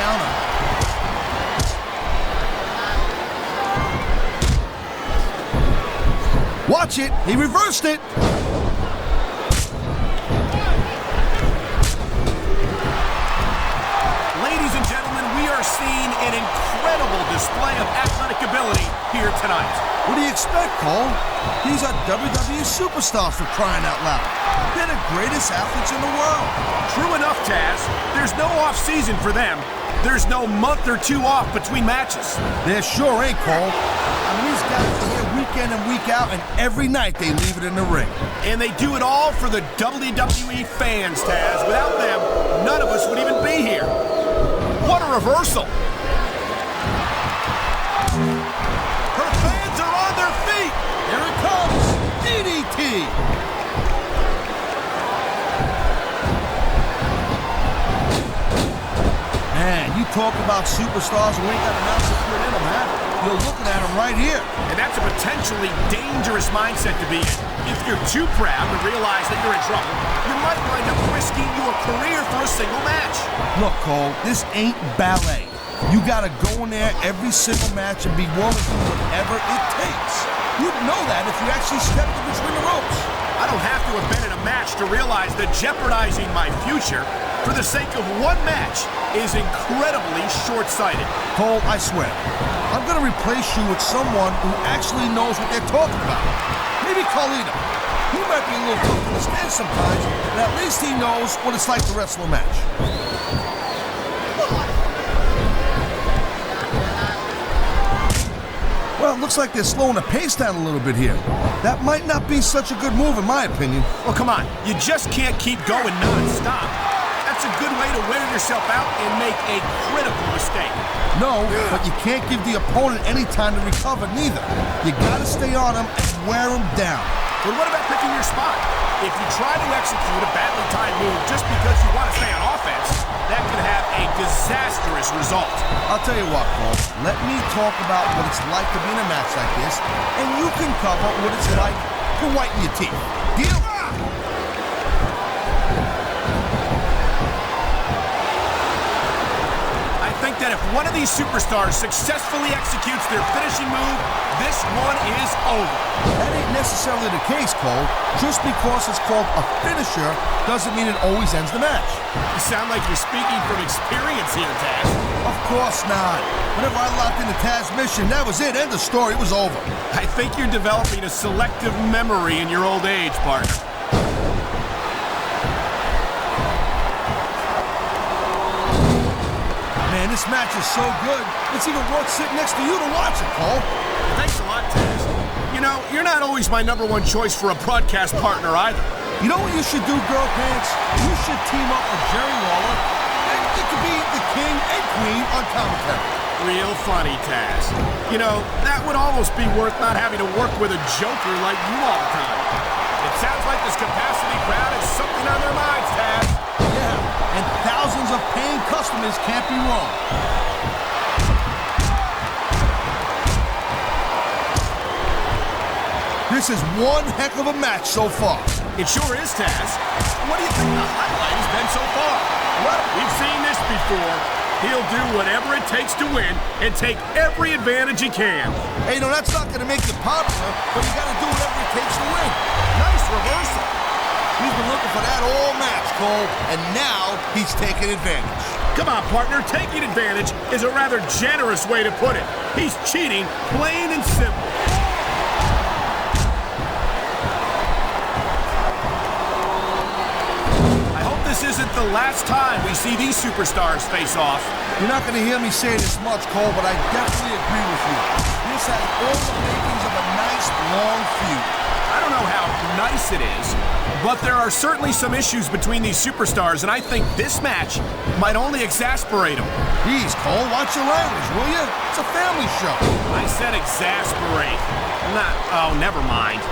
counter. Watch it. He reversed it. Ladies and gentlemen, we are seeing an incredible display of athletic ability here tonight. What do you expect, Cole? These are WWE superstars, for crying out loud. They're the greatest athletes in the world. True enough, Taz. There's no off-season for them. There's no month or two off between matches. There sure ain't, Cole. I mean, these guys are here week in and week out, and every night they leave it in the ring. And they do it all for the WWE fans, Taz. Without them, none of us would even be here. What a reversal. Her fans are on their feet. Here it comes. DDT. Man, you talk about superstars who ain't got an ounce of quit in them, man. You're looking at them right here. And that's a potentially dangerous mindset to be in. If you're too proud to realize that you're in trouble, you might wind up risking your career for a single match. Look, Cole, this ain't ballet. You gotta go in there every single match and be willing to do whatever it takes. You'd know that if you actually stepped in between the ropes. I don't have to have been in a match to realize that jeopardizing my future for the sake of one match is incredibly short-sighted. Cole, I swear, I'm gonna replace you with someone who actually knows what they're talking about. Maybe Carlito. He might be a little tough to understand sometimes, but at least he knows what it's like to wrestle a match. Well, it looks like they're slowing the pace down a little bit here. That might not be such a good move, in my opinion. Well, come on. You just can't keep going non-stop. That's a good way to wear yourself out and make a critical mistake. No, but you can't give the opponent any time to recover, neither. You gotta stay on him and wear him down. But what about picking your spot? If you try to execute a badly timed move just because you want to stay on offense, that could have a disastrous result. I'll tell you what, Cole. Let me talk about what it's like to be in a match like this, and you can cover what it's like to whiten your teeth. Deal? I think that if one of these superstars successfully executes their finishing move, this one is over. That ain't necessarily the case, Cole. Just because it's called a finisher doesn't mean it always ends the match. You sound like you're speaking from experience here, Taz. Of course not. Whenever I locked into Taz mission, that was it. End of story. It was over. I think you're developing a selective memory in your old age, partner. Man, this match is so good, it's even worth sitting next to you to watch it, Cole. Thanks a lot, Taz. You know, you're not always my #1 choice for a broadcast partner either. You know what you should do, Girl Pants? You should team up with Jerry Lawler, and you could be the king and queen on commentary. Real funny, Taz. You know, that would almost be worth not having to work with a joker like you all the time. It sounds like this capacity crowd has something on their minds, Taz. Yeah, and thousands of paying customers can't be wrong. This is one heck of a match so far. It sure is, Taz. What do you think the highlight has been so far? Well, we've seen this before. He'll do whatever it takes to win and take every advantage he can. Hey, no, that's not going to make you popular, but you got to do whatever it takes to win. Nice reversal. He's been looking for that all match, Cole, and now he's taking advantage. Come on, partner. Taking advantage is a rather generous way to put it. He's cheating, plain and simple. This isn't the last time we see these superstars face off. You're not going to hear me say this much, Cole, but I definitely agree with you. This has all the makings of a nice, long feud. I don't know how nice it is, but there are certainly some issues between these superstars, and I think this match might only exasperate them. Please, Cole, watch your language, will you? It's a family show. I said exasperate. Not, oh, never mind.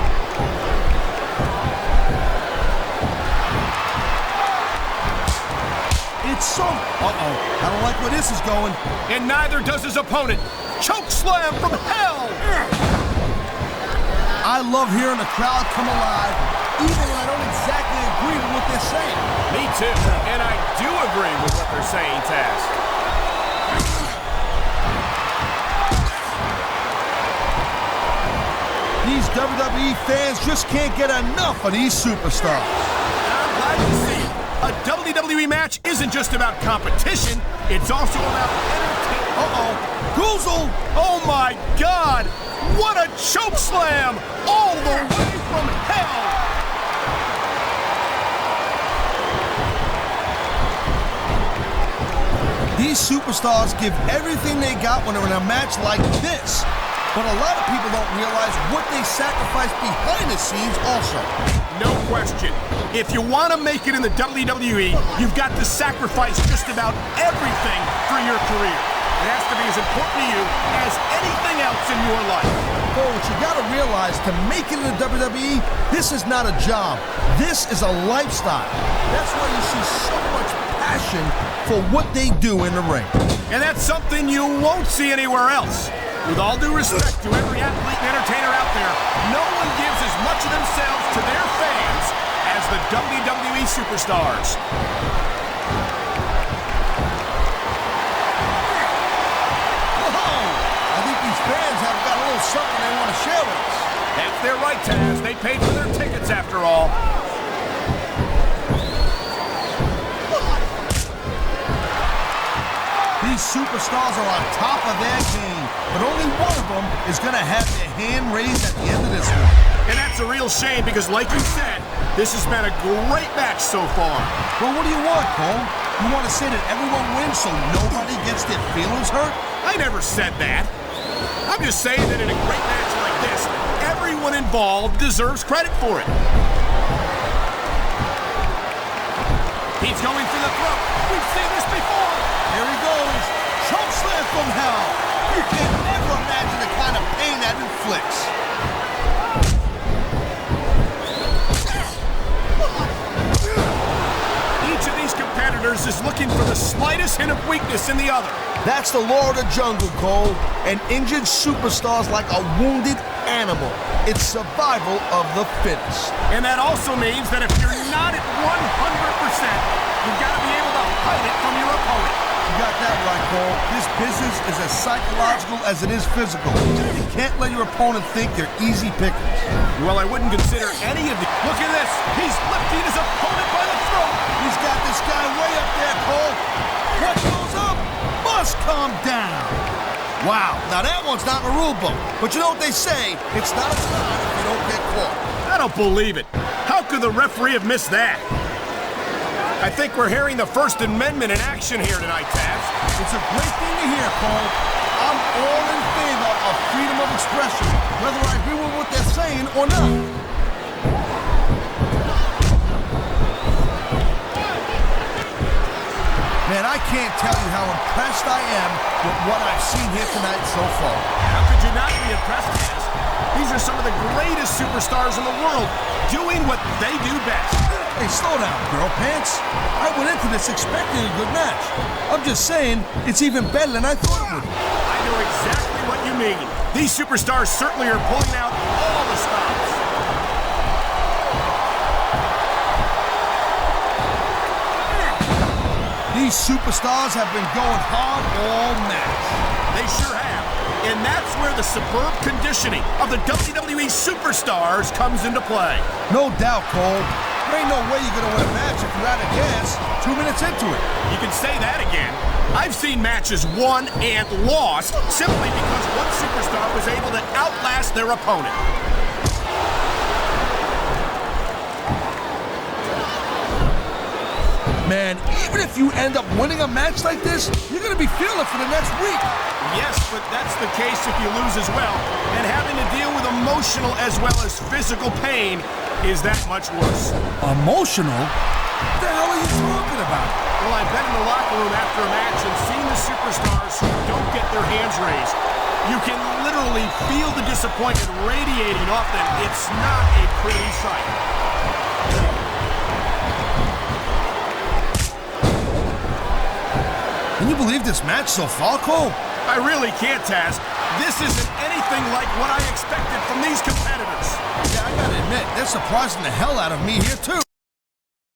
It's so... Uh-oh. I don't like where this is going. And neither does his opponent. Choke slam from hell! I love hearing the crowd come alive, even when I don't exactly agree with what they're saying. Me too. And I do agree with what they're saying, Taz. WWE fans just can't get enough of these superstars. And I'm glad to see it. A WWE match isn't just about competition, it's also about entertainment. Uh-oh. Goozle! Oh my God! What a choke slam! All the way from hell! These superstars give everything they got when they're in a match like this. But a lot of people don't realize what they sacrifice behind the scenes also. No question. If you want to make it in the WWE, you've got to sacrifice just about everything for your career. It has to be as important to you as anything else in your life. But what you got to realize, to make it in the WWE, this is not a job. This is a lifestyle. That's why you see so much passion for what they do in the ring. And that's something you won't see anywhere else. With all due respect to every athlete and entertainer out there, no one gives as much of themselves to their fans as the WWE superstars. I think these fans have got a little something they want to share with us. That's their right, Taz. They paid for their tickets after all. These superstars are on top of their game, but only one of them is going to have their hand raised at the end of this one. And that's a real shame because, like you said, this has been a great match so far. Well, what do you want, Cole? You want to say that everyone wins so nobody gets their feelings hurt? I never said that. I'm just saying that in a great match like this, everyone involved deserves credit for it. He's going for the throat. We've seen this before. Here he goes. Choke slam from hell. You can never imagine the kind of pain that inflicts. Each of these competitors is looking for the slightest hint of weakness in the other. That's the law of the jungle, Cole. And injured superstars like a wounded animal. It's survival of the fittest. And that also means that if you're not at 100%, you've got to be able to hide it from your opponent. You got that right, Cole. This business is as psychological as it is physical. You can't let your opponent think you're easy pickings. Well, I wouldn't consider any of the... Look at this. He's lifting his opponent by the throat. He's got this guy way up there, Cole. What goes up must come down. Wow, now that one's not in the rule book. But you know what they say? It's not a time if you don't get caught. I don't believe it. How could the referee have missed that? I think we're hearing the First Amendment in action here tonight, Taz. It's a great thing to hear, Cole. I'm all in favor of freedom of expression, whether I agree with what they're saying or not. Man, I can't tell you how impressed I am with what I've seen here tonight so far. How could you not be impressed, Taz? These are some of the greatest superstars in the world doing what they do best. Hey, slow down, girl pants. I went into this expecting a good match. I'm just saying, it's even better than I thought it would be. I know exactly what you mean. These superstars certainly are pulling out all the stops. These superstars have been going hard all match. They sure have. And that's where the superb conditioning of the WWE superstars comes into play. No doubt, Cole. There ain't no way you're going to win a match if you're out of gas 2 minutes into it. You can say that again. I've seen matches won and lost simply because one superstar was able to outlast their opponent. Man, even if you end up winning a match like this, you're going to be feeling it for the next week. Yes, but that's the case if you lose as well. And having to deal with emotional as well as physical pain is that much worse. Emotional? What the hell are you talking about? Well, I've been in the locker room after a match and seen the superstars who don't get their hands raised. You can literally feel the disappointment radiating off them. It's not a pretty sight. Can you believe this match so far, Cole? I really can't, Taz. This isn't anything like what I expected from these competitors. Yeah, I gotta admit, they're surprising the hell out of me here, too.